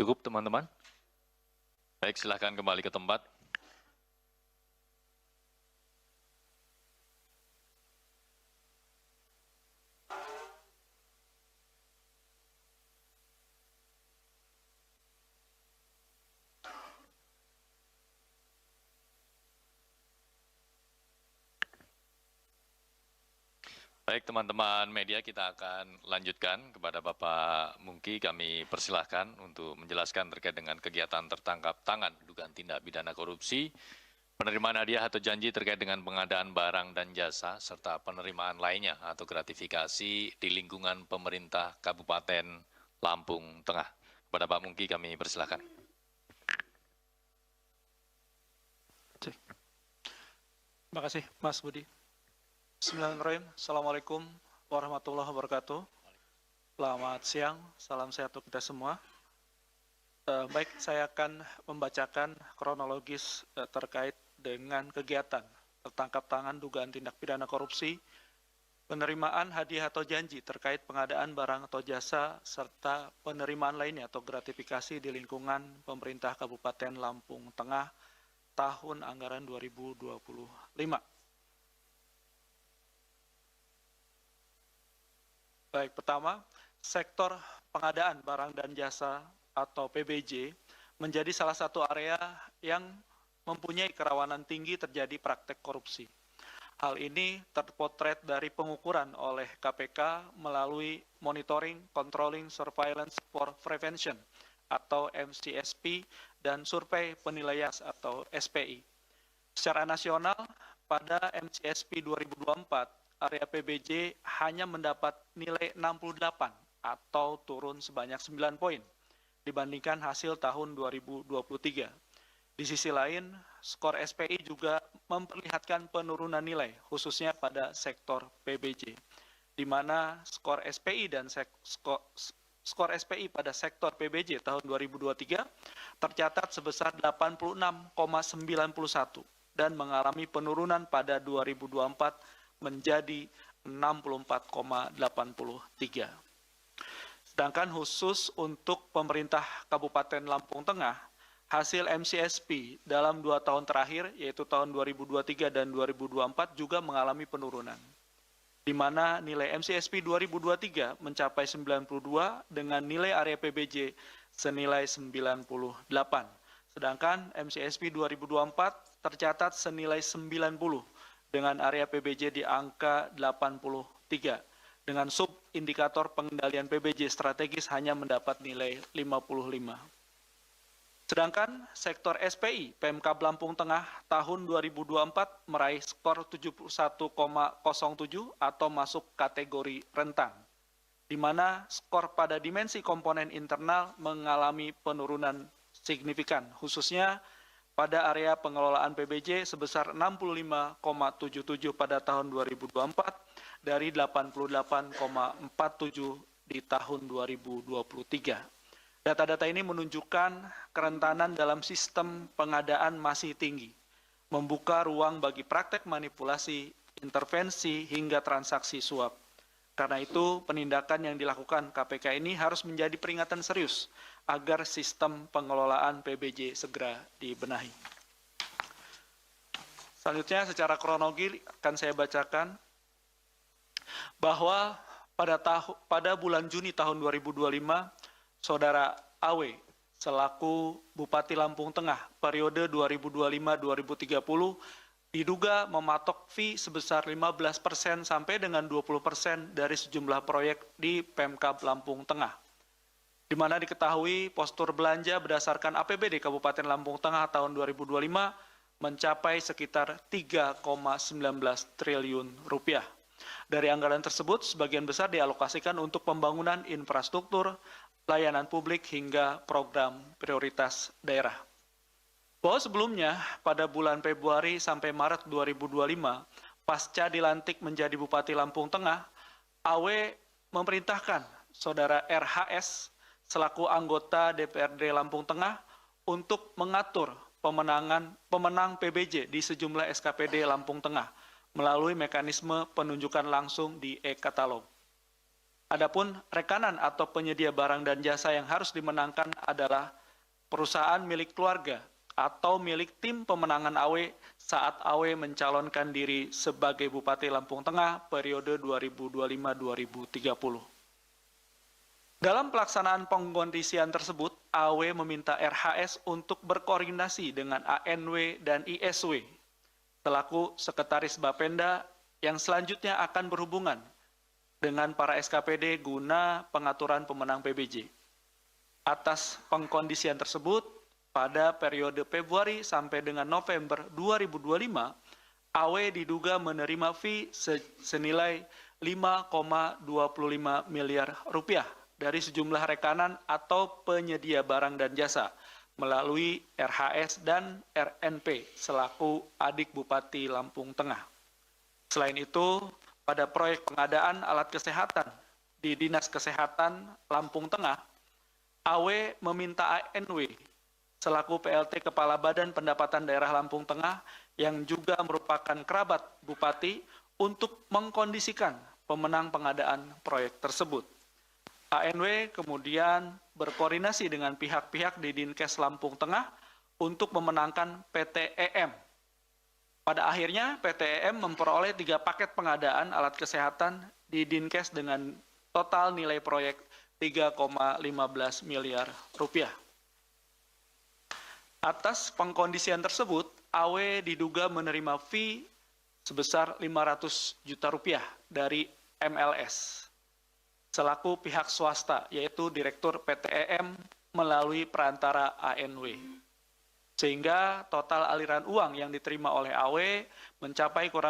Cukup teman-teman? Baik, silahkan kembali ke tempat. Baik teman-teman media, kita akan lanjutkan kepada Bapak Mungki. Kami persilahkan untuk menjelaskan terkait dengan kegiatan tertangkap tangan dugaan tindak pidana korupsi, penerimaan hadiah atau janji terkait dengan pengadaan barang dan jasa, serta penerimaan lainnya atau gratifikasi di lingkungan pemerintah Kabupaten Lampung Tengah. Kepada Pak Mungki kami persilahkan. Terima kasih Mas Budi. Bismillahirrahmanirrahim. Assalamualaikum warahmatullahi wabarakatuh. Selamat siang, salam sehat untuk kita semua. Baik, saya akan membacakan kronologis terkait dengan kegiatan tertangkap tangan dugaan tindak pidana korupsi, penerimaan hadiah atau janji terkait pengadaan barang atau jasa, serta penerimaan lainnya atau gratifikasi di lingkungan pemerintah Kabupaten Lampung Tengah tahun anggaran 2025. Baik, pertama, sektor pengadaan barang dan jasa atau PBJ menjadi salah satu area yang mempunyai kerawanan tinggi terjadi praktek korupsi. Hal ini terpotret dari pengukuran oleh KPK melalui Monitoring, Controlling, Surveillance for Prevention atau MCSP dan Survei Penilaian atau SPI. Secara nasional, pada MCSP 2024, area PBJ hanya mendapat nilai 68 atau turun sebanyak 9 poin dibandingkan hasil tahun 2023. Di sisi lain, skor SPI juga memperlihatkan penurunan nilai khususnya pada sektor PBJ, di mana skor SPI dan skor SPI pada sektor PBJ tahun 2023 tercatat sebesar 86,91 dan mengalami penurunan pada 2024 menjadi 64,83. Sedangkan khusus untuk pemerintah Kabupaten Lampung Tengah, hasil MCSP dalam 2 tahun terakhir, yaitu tahun 2023 dan 2024 juga mengalami penurunan, di mana nilai MCSP 2023 mencapai 92 dengan nilai area PBJ senilai 98. Sedangkan MCSP 2024 tercatat senilai 90 dengan area PBJ di angka 83, dengan sub-indikator pengendalian PBJ strategis hanya mendapat nilai 55. Sedangkan sektor SPI Pemkab Lampung Tengah tahun 2024 meraih skor 71,07 atau masuk kategori rentan, di mana skor pada dimensi komponen internal mengalami penurunan signifikan, khususnya pada area pengelolaan PBJ sebesar 65,77 pada tahun 2024 dari 88,47 di tahun 2023. Data-data ini menunjukkan kerentanan dalam sistem pengadaan masih tinggi, membuka ruang bagi praktek manipulasi, intervensi, hingga transaksi suap. Karena itu, penindakan yang dilakukan KPK ini harus menjadi peringatan serius agar sistem pengelolaan PBJ segera dibenahi. Selanjutnya, secara kronologi akan saya bacakan bahwa pada bulan Juni tahun 2025, Saudara AW selaku Bupati Lampung Tengah periode 2025-2030 diduga mematok fee sebesar 15% sampai dengan 20% dari sejumlah proyek di Pemkab Lampung Tengah, di mana diketahui postur belanja berdasarkan APBD Kabupaten Lampung Tengah tahun 2025 mencapai sekitar 3,19 triliun rupiah. Dari anggaran tersebut, sebagian besar dialokasikan untuk pembangunan infrastruktur, layanan publik, hingga program prioritas daerah. Bahwa sebelumnya, pada bulan Februari sampai Maret 2025, pasca dilantik menjadi Bupati Lampung Tengah, AW memerintahkan Saudara RHS selaku anggota DPRD Lampung Tengah untuk mengatur pemenang PBJ di sejumlah SKPD Lampung Tengah melalui mekanisme penunjukan langsung di e-katalog. Adapun rekanan atau penyedia barang dan jasa yang harus dimenangkan adalah perusahaan milik keluarga atau milik tim pemenangan AW saat AW mencalonkan diri sebagai Bupati Lampung Tengah periode 2025-2030. Dalam pelaksanaan pengkondisian tersebut, AW meminta RHS untuk berkoordinasi dengan ANW dan ISW selaku Sekretaris Bapenda yang selanjutnya akan berhubungan dengan para SKPD guna pengaturan pemenang PBJ. Atas pengkondisian tersebut, pada periode Februari sampai dengan November 2025, AW diduga menerima fee senilai 5,25 miliar rupiah dari sejumlah rekanan atau penyedia barang dan jasa melalui RHS dan RNP selaku adik Bupati Lampung Tengah. Selain itu, pada proyek pengadaan alat kesehatan di Dinas Kesehatan Lampung Tengah, AW meminta ANW selaku PLT Kepala Badan Pendapatan Daerah Lampung Tengah yang juga merupakan kerabat Bupati untuk mengkondisikan pemenang pengadaan proyek tersebut. ANW kemudian berkoordinasi dengan pihak-pihak di Dinkes Lampung Tengah untuk memenangkan PTEM. Pada akhirnya, PTEM memperoleh 3 paket pengadaan alat kesehatan di Dinkes dengan total nilai proyek 3,15 miliar rupiah. Atas pengkondisian tersebut, AW diduga menerima fee sebesar 500 juta rupiah dari MLS selaku pihak swasta, yaitu Direktur PTEM melalui perantara ANW. Sehingga total aliran uang yang diterima oleh AW mencapai kurang